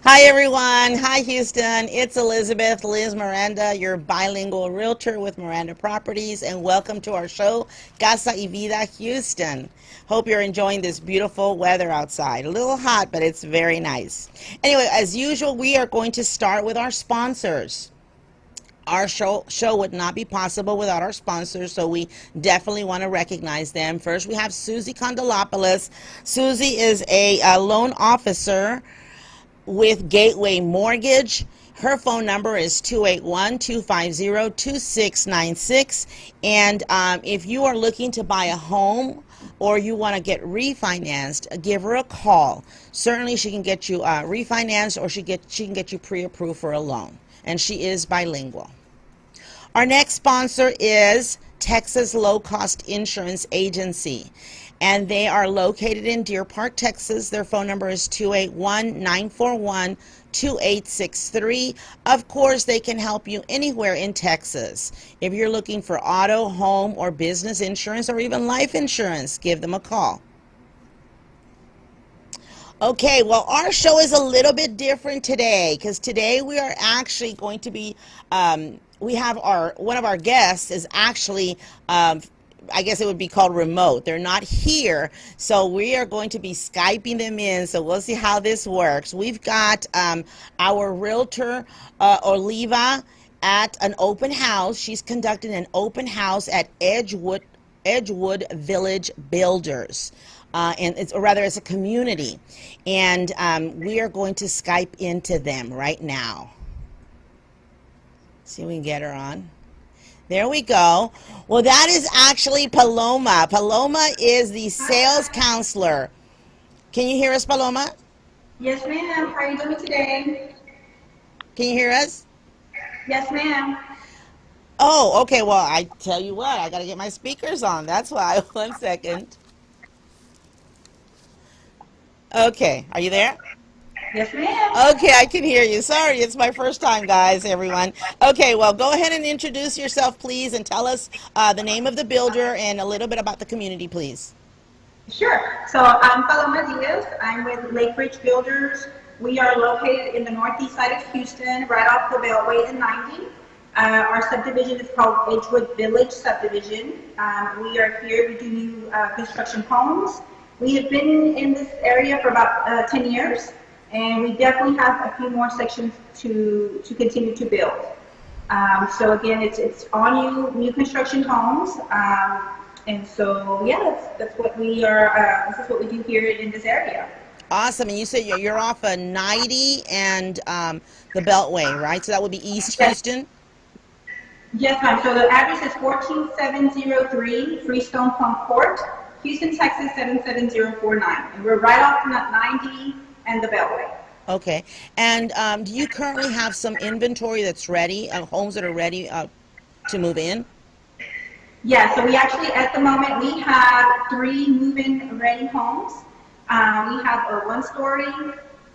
Hi everyone. Hi Houston. It's Elizabeth Liz Miranda, your bilingual realtor with Miranda Properties, and welcome to our show, Casa y Vida Houston. Hope you're enjoying this beautiful weather outside. A little hot, but it's very nice. Anyway, as usual, we are going to start with our sponsors. Our show would not be possible without our sponsors, so we definitely want to recognize them. First, we have Susie Condolopoulos. Susie is a loan officer with Gateway Mortgage. Her phone number is 281-250-2696. And if you are looking to buy a home or you want to get refinanced, give her a call. Certainly she can get you refinanced, or she can get you pre-approved for a loan. And she is bilingual. Our next sponsor is Texas Low Cost Insurance Agency, and they are located in Deer Park, Texas. Their phone number is 281-941-2863. Of course, they can help you anywhere in Texas. If you're looking for auto, home, or business insurance, or even life insurance, give them a call. Okay, well, our show is a little bit different today, because today we are actually going to be, we have one of our guests is actually, I guess it would be called remote. They're not here, so we are going to be Skyping them in, so we'll see how this works. We've got our realtor, Oliva, at an open house. She's conducting an open house at Edgewood Village Builders. And it's a community, and we are going to Skype into them right now. See if we can get her on. There we go. Well, that is actually Paloma. Paloma is the sales counselor. Can you hear us, Paloma? Yes, ma'am. How are you doing today? Can you hear us? Yes, ma'am. Oh, okay. Well, I tell you what, I got to get my speakers on. That's why. 1 second. Okay, are you there? Yes, ma'am. Okay, I can hear you. Sorry, it's my first time, guys, everyone. Okay, well, go ahead and introduce yourself, please, and tell us the name of the builder and a little bit about the community, please. Sure. So I'm Paloma Diaz. I'm with Lake Ridge Builders. We are located in the northeast side of Houston, right off the Beltway and 90. Our subdivision is called Edgewood Village Subdivision. We are here. We do new construction homes. We have been in this area for about 10 years, and we definitely have a few more sections to continue to build. So again, it's all new construction homes, and so yeah, that's what we are. This is what we do here in this area. Awesome, and you said you're off of 90 and the Beltway, right? So that would be East Yes. Houston. Yes, ma'am. So the address is 14703 Freestone Plum Court, Houston, Texas 77049, and we're right off 90 and the Beltway. Okay, and do you currently have some inventory that's ready, homes that are ready to move in? Yeah, so we actually, at the moment, we have 3 move-in ready homes. We have a 1-story,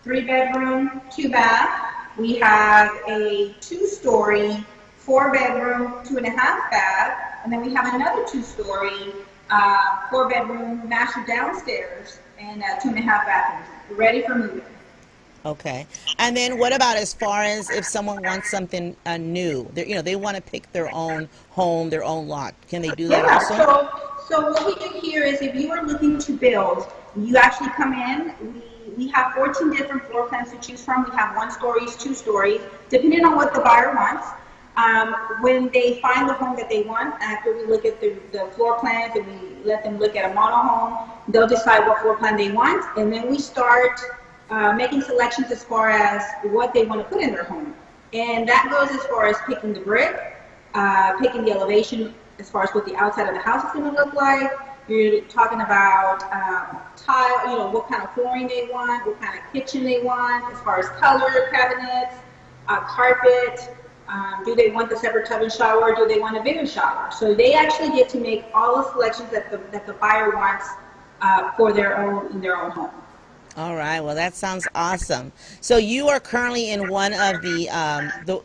3-bedroom, 2-bath. We have a 2-story, 4-bedroom, 2.5-bath, and then we have another 2-story, 4-bedroom, master downstairs, and 2.5 bathrooms, ready for moving. Okay, and then what about as far as if someone wants something new? They want to pick their own home, their own lot. Can they do that also? So what we do here is, if you are looking to build, you actually come in. We have 14 different floor plans to choose from. We have 1-stories, 2-stories, depending on what the buyer wants. When they find the home that they want, after we look at the floor plans and we let them look at a model home, they'll decide what floor plan they want, and then we start making selections as far as what they want to put in their home. And that goes as far as picking the brick, picking the elevation as far as what the outside of the house is going to look like. You're talking about tile, what kind of flooring they want, what kind of kitchen they want, as far as color, cabinets, carpet. Do they want the separate tub and shower? Do they want a bigger shower? So they actually get to make all the selections that the buyer wants for their own home. All right. Well, that sounds awesome. So you are currently in one of the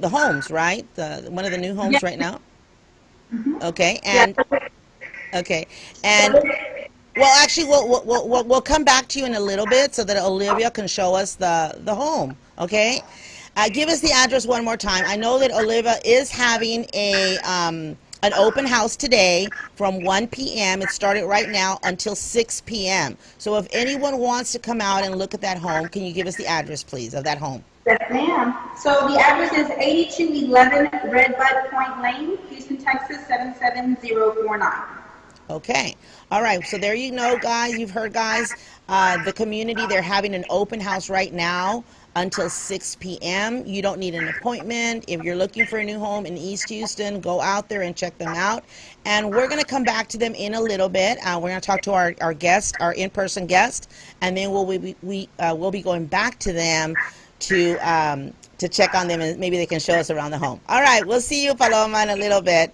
homes, right? One of the new homes right now. Mm-hmm. Okay. And okay. And well, actually, we'll come back to you in a little bit so that Olivia can show us the home. Okay? Give us the address one more time. I know that Oliva is having an open house today from 1 p.m. It started right now until 6 p.m. So if anyone wants to come out and look at that home, can you give us the address, please, of that home? Yes, ma'am. So the address is 8211 Redbud Point Lane, Houston, Texas 77049. Okay. All right. So there you know, guys. You've heard, guys. The community, they're having an open house right now until 6 p.m. You don't need an appointment. If you're looking for a new home in East Houston, go out there and check them out. And we're going to come back to them in a little bit. We're going to talk to our guest, our in-person guest, and then we'll be going back to them to check on them, and maybe they can show us around the home. All right. We'll see you, Paloma, in a little bit.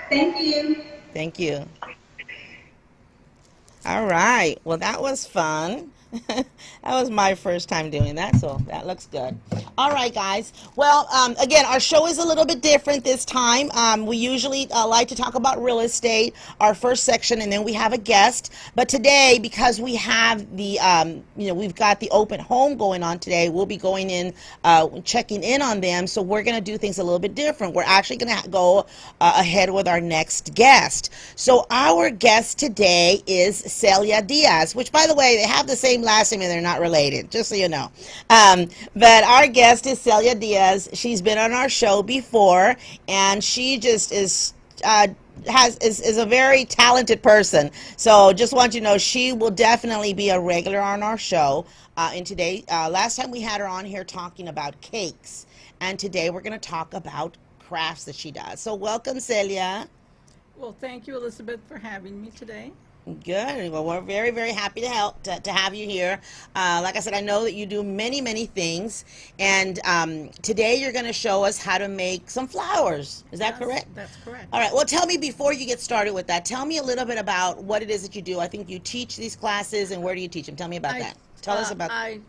Thank you. Thank you. All right. Well, that was fun. That was my first time doing that, so that looks good. All right, guys. Well, again, our show is a little bit different this time. We usually like to talk about real estate, our first section, and then we have a guest. But today, because we have the, we've got the open home going on today, we'll be going in, checking in on them. So we're going to do things a little bit different. We're actually going to go ahead with our next guest. So our guest today is Celia Diaz, which, by the way, they have the same last name and they're not related, just so you know. But our guest is Celia Diaz. She's been on our show before, and she just is a very talented person. So just want you to know she will definitely be a regular on our show. And today, last time we had her on here talking about cakes, and today we're going to talk about crafts that she does. So welcome, Celia. Well, thank you, Elizabeth, for having me today. Good. Well, we're very, very happy to have you here. Like I said, I know that you do many, many things, and today you're going to show us how to make some flowers. Is that correct? That's correct. All right. Well, tell me, before you get started with that, tell me a little bit about what it is that you do. I think you teach these classes, and where do you teach them? Tell me about that. Tell us about. I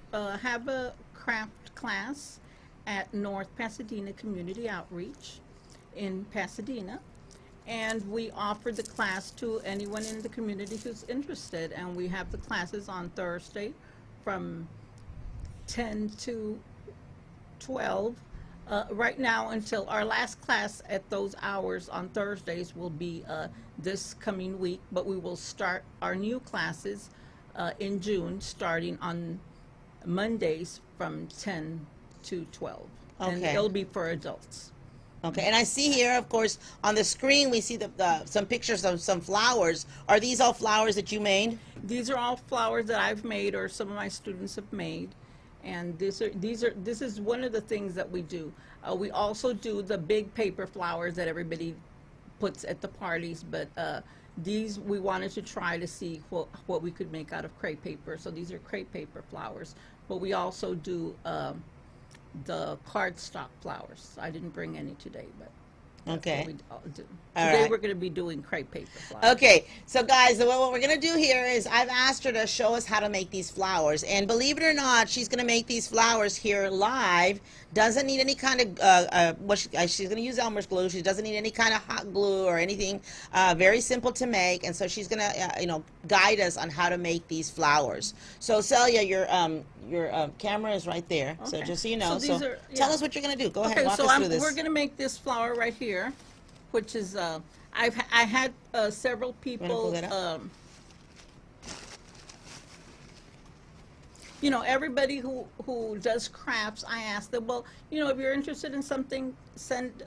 have a craft class at North Pasadena Community Outreach in Pasadena. And we offer the class to anyone in the community who's interested. And we have the classes on Thursday from 10 to 12. Right now, until our last class at those hours on Thursdays will be this coming week. But we will start our new classes in June, starting on Mondays from 10 to 12. Okay. And it'll be for adults. Okay, and I see here, of course, on the screen we see some pictures of some flowers. Are these all flowers that you made? These are all flowers that I've made, or some of my students have made, and this is one of the things that we do. We also do the big paper flowers that everybody puts at the parties, but these we wanted to try to see what we could make out of crepe paper. So these are crepe paper flowers, but we also do the cardstock flowers. I didn't bring any today, but that's Okay. what we do. All Today right. we're going to be doing crepe paper flowers. Okay, so guys, what we're going to do here is I've asked her to show us how to make these flowers. And believe it or not, she's going to make these flowers here live. Doesn't need any kind of, she's going to use Elmer's glue. She doesn't need any kind of hot glue or anything. Very simple to make. And so she's going to, guide us on how to make these flowers. So Celia, your camera is right there. So Okay. just so you know. So these are- tell yeah. us what you're going to do. Go ahead, Okay, walk so us through this. we're going to make this flower right here, which is I had several people. pull that up? Everybody who does crafts, I ask them, well, if you're interested in something, send.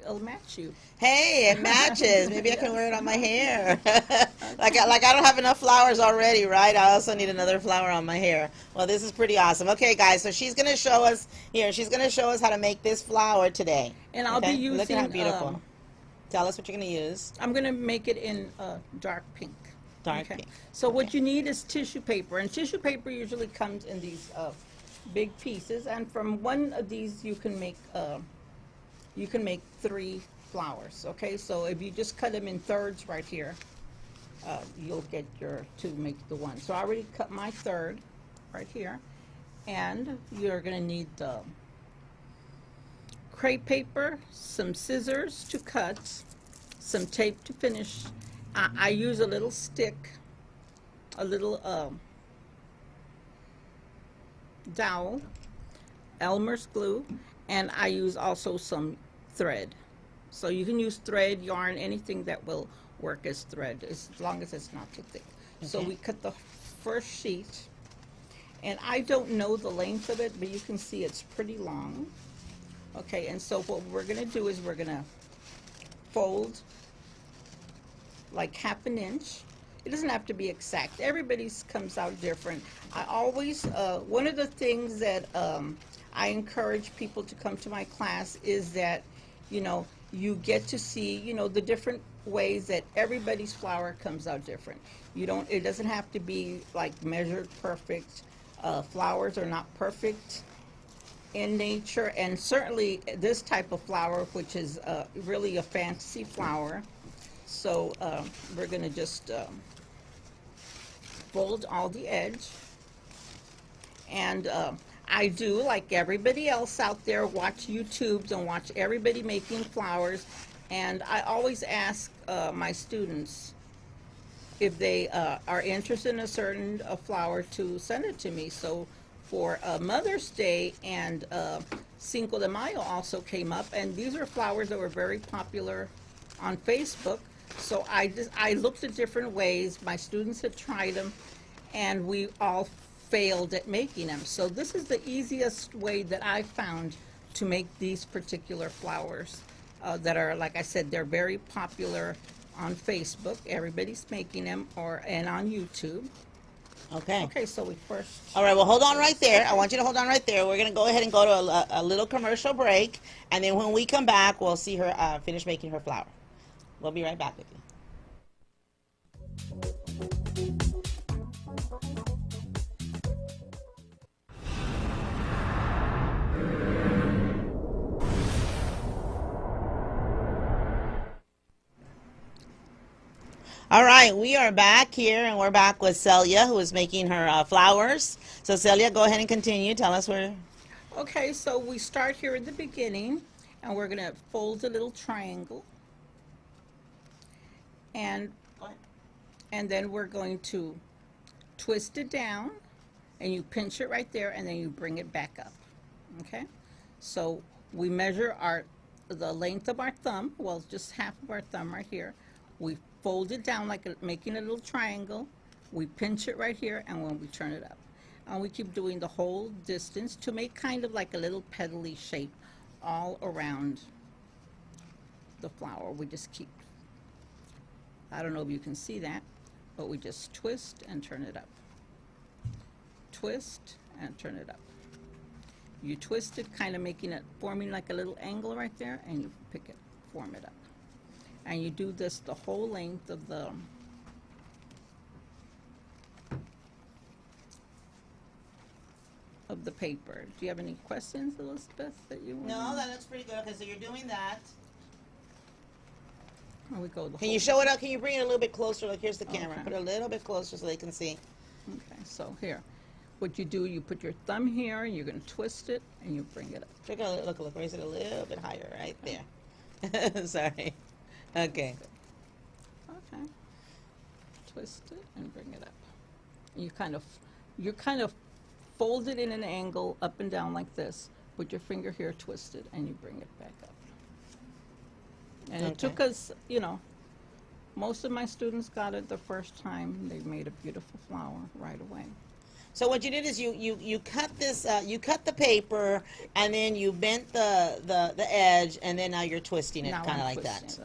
It'll match you. Hey, it matches. Maybe I can wear it on my hair. like I don't have enough flowers already, right? I also need another flower on my hair. Well, this is pretty awesome. Okay, guys, so she's going to show us here. She's going to show us how to make this flower today. And I'll be using. Look at how beautiful. Tell us what you're going to use. I'm going to make it in dark pink. Dark pink. So what you need is tissue paper, and tissue paper usually comes in these big pieces. And from one of these, you can make 3 flowers. Okay, so if you just cut them in thirds right here, you'll get to make the one. So I already cut my third right here, and you're going to need the crepe paper, some scissors to cut, some tape to finish. I use a little stick, a little dowel, Elmer's glue, and I use also some thread. So you can use thread, yarn, anything that will work as thread, as long as it's not too thick. So we cut the first sheet, and I don't know the length of it, but you can see it's pretty long. Okay, and so what we're gonna do is we're gonna fold like half an inch. It doesn't have to be exact. Everybody's comes out different. I always, one of the things that I encourage people to come to my class is that, you know, you get to see, you know, the different ways that everybody's flower comes out different. You don't, it doesn't have to be like measured perfect. Flowers are not perfect in nature, and certainly this type of flower, which is really a fantasy flower. So we're gonna just fold all the edge, and I do, like everybody else out there, watch YouTubes and watch everybody making flowers, and I always ask my students if they are interested in a certain flower to send it to me. So for Mother's Day and Cinco de Mayo also came up, and these are flowers that were very popular on Facebook. So I looked at different ways. My students had tried them, and we all failed at making them. So this is the easiest way that I found to make these particular flowers that are, like I said, they're very popular on Facebook. Everybody's making them, and on YouTube. Okay. Okay, so we first. All right, well, hold on right there. I want you to hold on right there. We're going to go ahead and go to a little commercial break, and then when we come back, we'll see her finish making her flower. We'll be right back with you. All right, we are back here, and we're back with Celia, who is making her flowers. So, Celia, go ahead and continue. Tell us where. Okay, so we start here at the beginning, and we're going to fold a little triangle. And then we're going to twist it down, and you pinch it right there, and then you bring it back up. Okay, so we measure the length of our thumb, well, just half of our thumb right here. We fold it down like making a little triangle. We pinch it right here, and when we turn it up, and we keep doing the whole distance to make kind of like a little petally shape all around the flower. We just keep, I don't know if you can see that, but we just twist and turn it up. Twist and turn it up. You twist it, kind of making it, forming like a little angle right there, and you pick it, form it up. And you do this the whole length of the paper. Do you have any questions, Elizabeth, that you want? No, that looks pretty good. Okay, so you're doing that. Or we go the Can whole you show it up? Can you bring it a little bit closer? Like, here's the camera. Okay. Put it a little bit closer so they can see. Okay, so here. What you do, you put your thumb here, and you're going to twist it, and you bring it up. Look, raise it a little bit higher right there. Sorry. Okay. Okay. Twist it and bring it up. And you kind of fold it in an angle up and down like this. Put your finger here, twist it, and you bring it back up. And it took us, you know, most of my students got it the first time. They made a beautiful flower right away. So what you did is you cut this, you cut the paper, and then you bent the edge, and then now you're twisting it, kind of like that.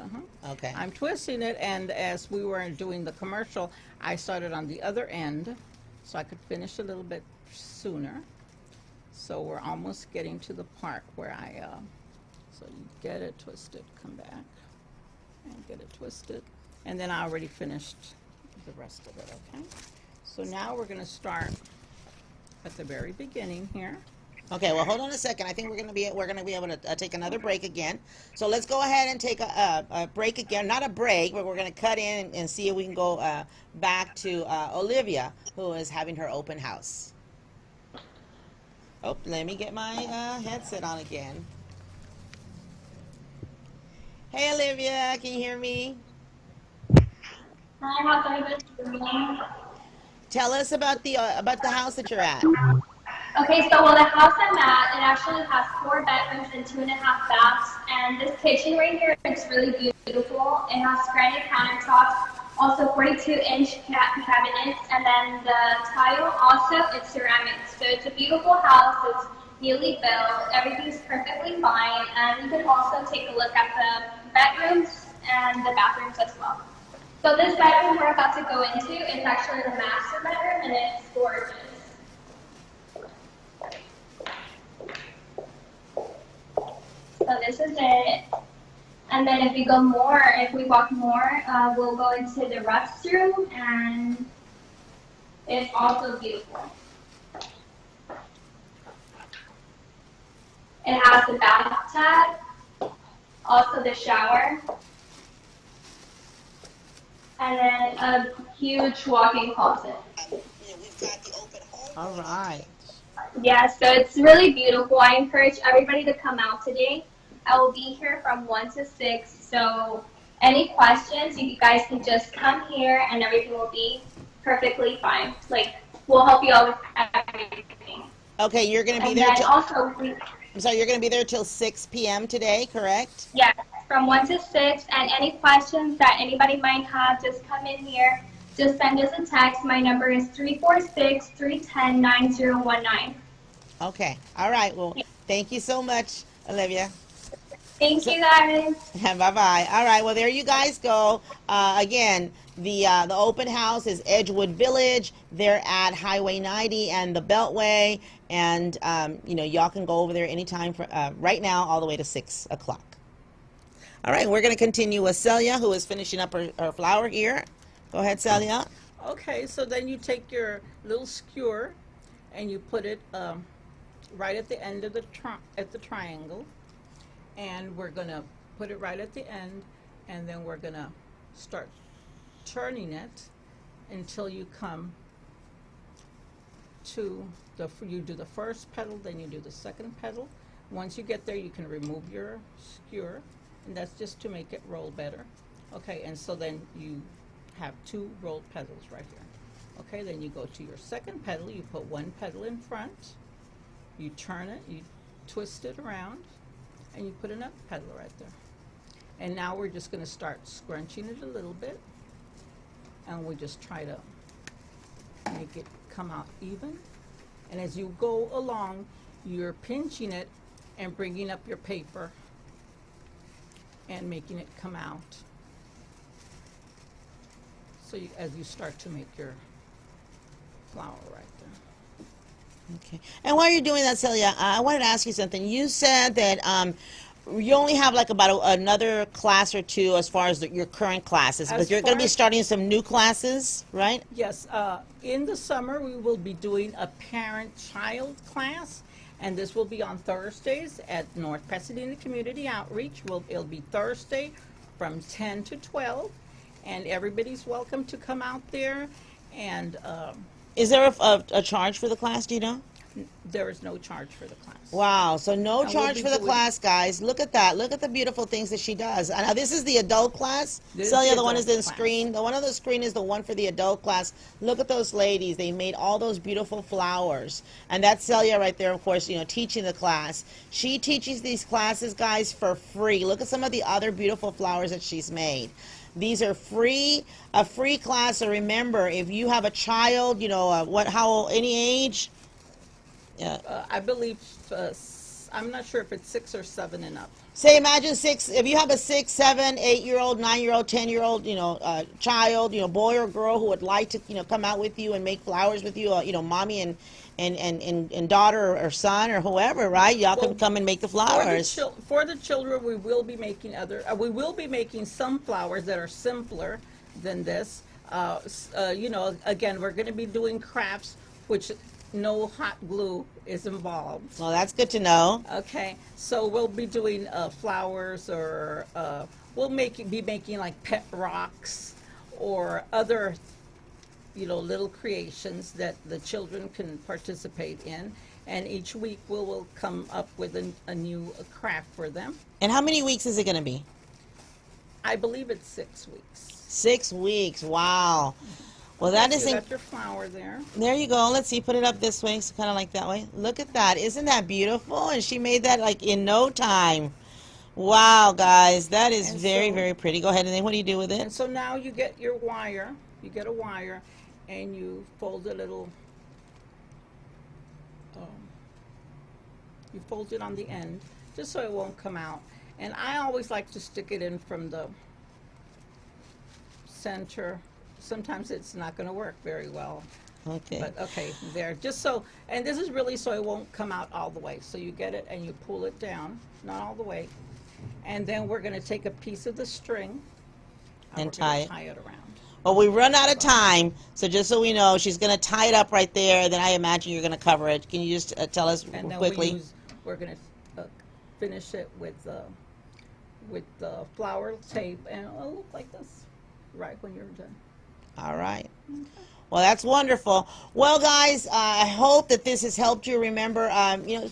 Okay. I'm twisting it, and as we were doing the commercial, I started on the other end, so I could finish a little bit sooner. So we're almost getting to the part where so you get it twisted, come back, and get it twisted, and then I already finished the rest of it. Okay. So now we're going to start at the very beginning here. Okay, well, hold on a second. I think we're gonna be able to take another break again. So let's go ahead and take a break again. Not a break, but we're gonna cut in and see if we can go back to Olivia, who is having her open house. Oh, let me get my headset on again. Hey, Olivia, can you hear me? Hi, Tell us about the house that you're at. Okay, so well, the house I'm at, it actually has 4 bedrooms and 2.5 baths. And this kitchen right here, it's really beautiful. It has granite countertops, also 42-inch cabinets, and then the tile also is ceramic. So it's a beautiful house. It's newly built. Everything's perfectly fine. And you can also take a look at the bedrooms and the bathrooms as well. So this bedroom we're about to go into is actually the master bedroom, and it's gorgeous. So this is it. And then if we walk more, we'll go into the restroom, and it's also beautiful. It has the bathtub, also the shower, and then a huge walk-in closet. All right. Yeah, so it's really beautiful. I encourage everybody to come out today. I will be here from 1 to 6, so any questions, you guys can just come here and everything will be perfectly fine. Like, we'll help you out with everything. Okay, you're going to be And there then till, also, I'm sorry, you're going to be there till 6 p.m. today, correct? yes, from 1 to 6, and any questions that anybody might have, just come in here. Just send us a text. My number is 346-310-9019. Okay. All right. Well, thank you so much, Olivia. Thank you, guys. Bye-bye. All right. Well, there you guys go. Again, the open house is Edgewood Village. They're at Highway 90 and the Beltway. And, y'all can go over there anytime from right now all the way to 6 o'clock. All right. We're going to continue with Celia, who is finishing up her flower here. Go ahead, Celia. Okay, so then you take your little skewer and you put it right at the end of the triangle, and we're gonna put it right at the end, and then we're gonna start turning it until you come to you do the first petal, then you do the second petal. Once you get there, you can remove your skewer, and that's just to make it roll better. Okay, and so then you have 2 rolled petals right here. Okay, then you go to your second petal, you put 1 petal in front, you turn it, you twist it around, and you put another petal right there. And now we're just going to start scrunching it a little bit, and we just try to make it come out even. And as you go along, you're pinching it and bringing up your paper and making it come out. So as you start to make your flower right there. Okay. And while you're doing that, Celia, I wanted to ask you something. You said that you only have like about another class or 2 as far as your current classes, but you're going to be starting some new classes, right? Yes. In the summer, we will be doing a parent-child class, and this will be on Thursdays at North Pasadena Community Outreach. It'll be Thursday from 10 to 12. And everybody's welcome to come out there. And is there a charge for the class, do you know? There is no charge for the class. Wow, so no charge for the doing, class, guys. Look at that. Look at the beautiful things that she does. Now, this is the adult class. This Celia, is the one is adult the class. screen. The one on the screen is the one for the adult class. Look at those ladies. They made all those beautiful flowers. And that's Celia right there, of course, teaching the class. She teaches these classes, guys, for free. Look at some of the other beautiful flowers that she's made. These are free, a free class. So remember, if you have a child, any age? I believe, I'm not sure if it's 6 or 7 and up. Say, imagine 6, if you have a 6, 7, 8-year-old, 9-year-old, 10-year-old, child, boy or girl who would like to, come out with you and make flowers with you, mommy and daughter or son or whoever, right? Y'all can come and make the flowers. For the children, we will be making some flowers that are simpler than this. Again, we're going to be doing crafts, which no hot glue is involved. Well, that's good to know. Okay, so we'll be doing flowers, or we'll be making like pet rocks or other little creations that the children can participate in. And each week we'll come up with a new craft for them. And how many weeks is it going to be? I believe it's 6 weeks. 6 weeks. Wow. Well, that You isn't. got your flower there. There you go. Let's see. Put it up this way. It's kind of like that way. Look at that. Isn't that beautiful? And she made that like in no time. Wow, guys, that is And very, so- very pretty. Go ahead, and then what do you do with And it? so now you get your wire. You get a wire, and you fold a little. You fold it on the end, just so it won't come out. And I always like to stick it in from the center. Sometimes it's not going to work very well. Okay. But okay, there. Just so, and this is really so it won't come out all the way. So you get it and you pull it down, not all the way. And then we're going to take a piece of the string And we're gonna tie it. around. Well, we run out of time, so just so we know, she's going to tie it up right there. Then I imagine you're going to cover it. Can you just tell us And then quickly? we're going to finish it with the flower tape, and it'll look like this right when you're done. All right. Well, that's wonderful. Well, guys, I hope that this has helped you. Remember,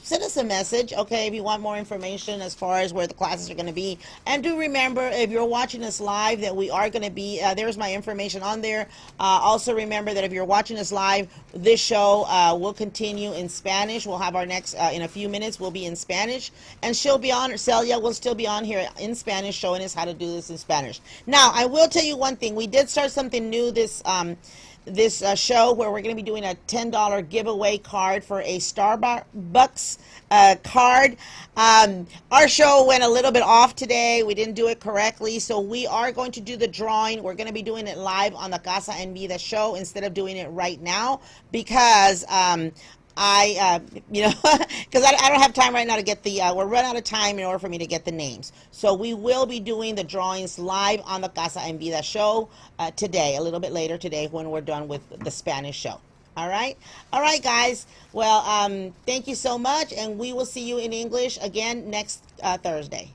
send us a message, okay, if you want more information as far as where the classes are going to be. And do remember, if you're watching us live, that we are going to be, there's my information on there. Also remember that if you're watching us live, this show will continue in Spanish. We'll have our next, in a few minutes, we'll be in Spanish. And she'll be on, Celia will still be on here in Spanish, showing us how to do this in Spanish. Now, I will tell you one thing. We did start something new this show where we're going to be doing a $10 giveaway card for a Starbucks card. Our show went a little bit off today. We didn't do it correctly, so we are going to do the drawing. We're going to be doing it live on the Casa and Vida show instead of doing it right now because because I don't have time right now to get we're running out of time in order for me to get the names. So we will be doing the drawings live on the Casa and Vida show today, a little bit later today when we're done with the Spanish show. All right, guys. Well, thank you so much, and we will see you in English again next Thursday.